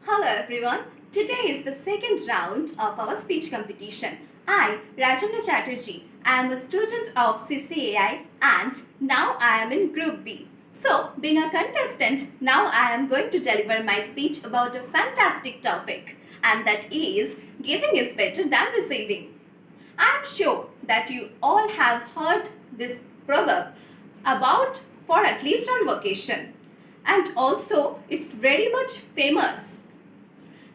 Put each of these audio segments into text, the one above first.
Hello everyone. Today is the second round of our speech competition. I, Rajanya Chatterjee, am a student of CCAI and now I am in Group B. So, being a contestant, now I am going to deliver my speech about a fantastic topic, and that is giving is better than receiving. I am sure that you all have heard this proverb about for at least on vacation, and also it's very much famous.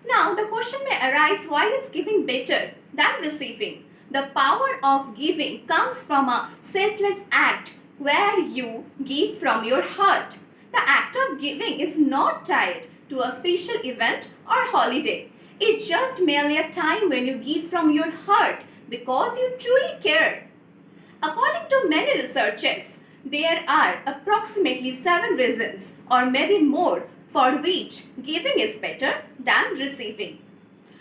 Now, the question may arise, why is giving better than receiving? The power of giving comes from a selfless act where you give from your heart. The act of giving is not tied to a special event or holiday. It's just merely a time when you give from your heart because you truly care. According to many researchers, there are approximately 7 reasons or maybe more for which giving is better than receiving.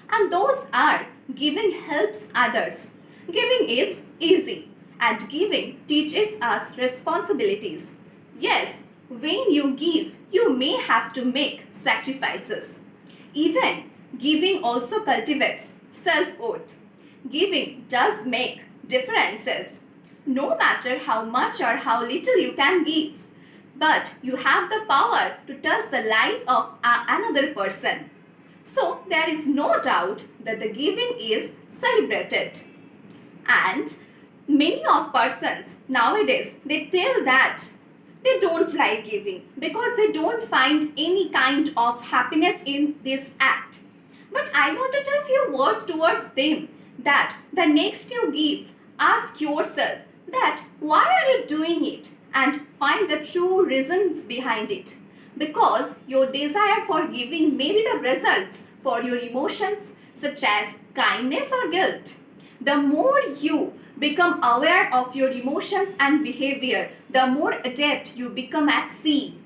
And those are: giving helps others, giving is easy, and giving teaches us responsibilities. Yes, when you give, you may have to make sacrifices. Even giving also cultivates self-worth. Giving does make differences. No matter how much or how little you can give, but you have the power to touch the life of another person. So there is no doubt that the giving is celebrated. And many of persons nowadays, they tell that they don't like giving because they don't find any kind of happiness in this act. But I want to tell few words towards them that the next you give, ask yourself that why are you doing it, and find the true reasons behind it. Because your desire for giving may be the results for your emotions such as kindness or guilt. The more you become aware of your emotions and behavior, the more adept you become at seeing.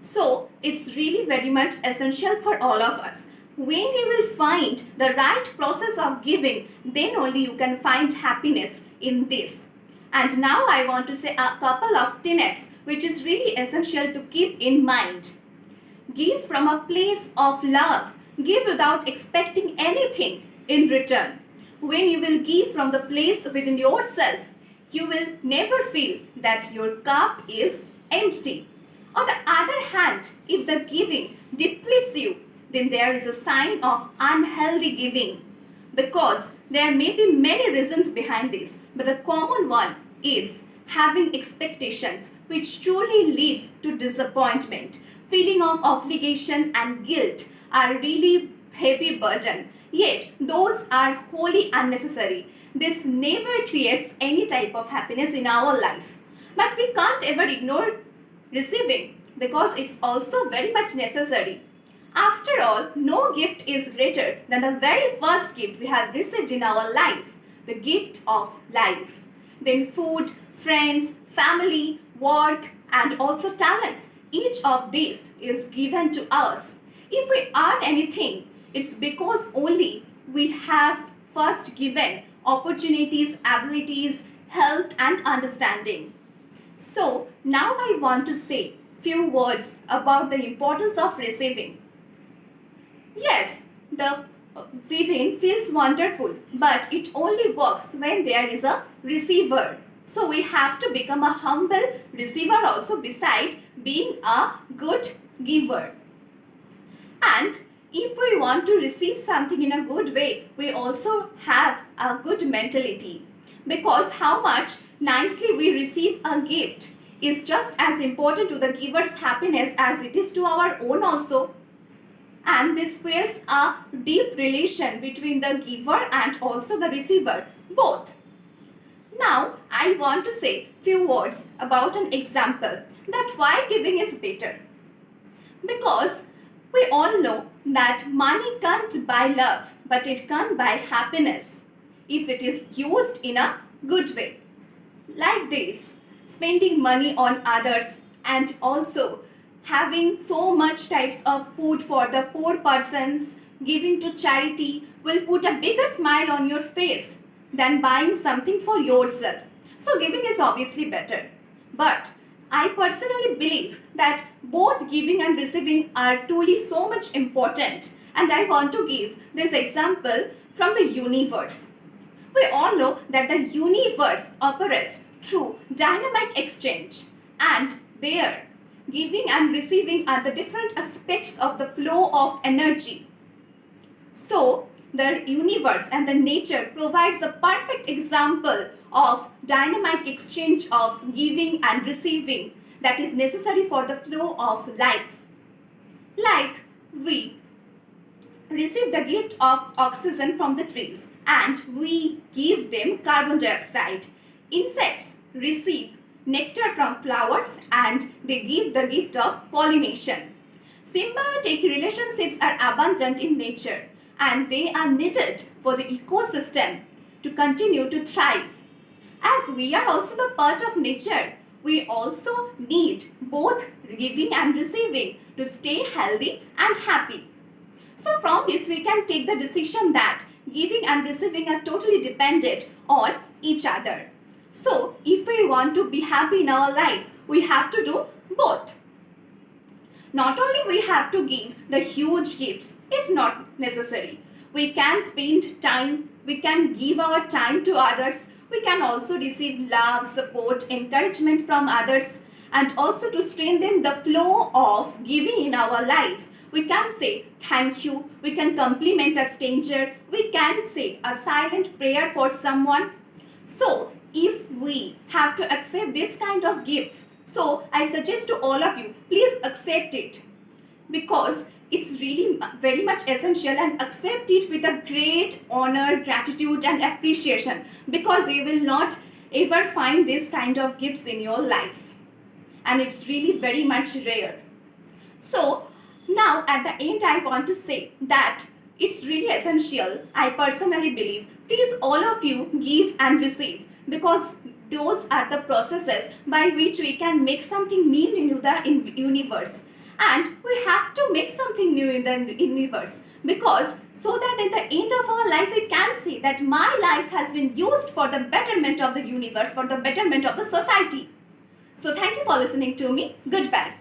So it's really very much essential for all of us. When you will find the right process of giving, then only you can find happiness in this. And now I want to say a couple of tenets which is really essential to keep in mind. Give from a place of love. Give without expecting anything in return. When you will give from the place within yourself, you will never feel that your cup is empty. On the other hand, if the giving depletes you, then there is a sign of unhealthy giving, because there may be many reasons behind this, but the common one is having expectations, which truly leads to disappointment. Feeling of obligation and guilt are really heavy burden, yet those are wholly unnecessary. This never creates any type of happiness in our life. But we can't ever ignore receiving because it's also very much necessary. After all, no gift is greater than the very first gift we have received in our life, the gift of life. Then food, friends, family, work, and also talents. Each of these is given to us. If we earn anything, it's because only we have first given opportunities, abilities, health, and understanding. So now I want to say few words about the importance of receiving. Yes, the giving feels wonderful, but it only works when there is a receiver. So we have to become a humble receiver also beside being a good giver. And if we want to receive something in a good way, we also have a good mentality. Because how much nicely we receive a gift is just as important to the giver's happiness as it is to our own also. And this fuels a deep relation between the giver and also the receiver, both. Now, I want to say few words about an example that why giving is better. Because we all know that money can't buy love, but it can buy happiness if it is used in a good way. Like this, spending money on others and also having so much types of food for the poor persons, giving to charity will put a bigger smile on your face than buying something for yourself. So giving is obviously better. But I personally believe that both giving and receiving are truly so much important. And I want to give this example from the universe. We all know that the universe operates through dynamic exchange, and there, giving and receiving are the different aspects of the flow of energy. So, the universe and the nature provides a perfect example of dynamic exchange of giving and receiving that is necessary for the flow of life. Like we receive the gift of oxygen from the trees and we give them carbon dioxide. Insects receive nectar from flowers and they give the gift of pollination. Symbiotic relationships are abundant in nature and they are needed for the ecosystem to continue to thrive. As we are also the part of nature, we also need both giving and receiving to stay healthy and happy. So from this we can take the decision that giving and receiving are totally dependent on each other. So if we want to be happy in our life, we have to do both. Not only we have to give the huge gifts, it's not necessary. We can spend time, we can give our time to others, we can also receive love, support, encouragement from others, and also to strengthen the flow of giving in our life. We can say thank you, we can compliment a stranger, we can say a silent prayer for someone. So, if we have to accept this kind of gifts, so I suggest to all of you, please accept it because it's really very much essential and accept it with a great honor, gratitude and appreciation because you will not ever find this kind of gifts in your life and it's really very much rare. So now at the end I want to say that it's really essential, I personally believe, please all of you give and receive because those are the processes by which we can make something new in the universe. And we have to make something new in the universe because so that at the end of our life we can see that my life has been used for the betterment of the universe, for the betterment of the society. So thank you for listening to me. Goodbye.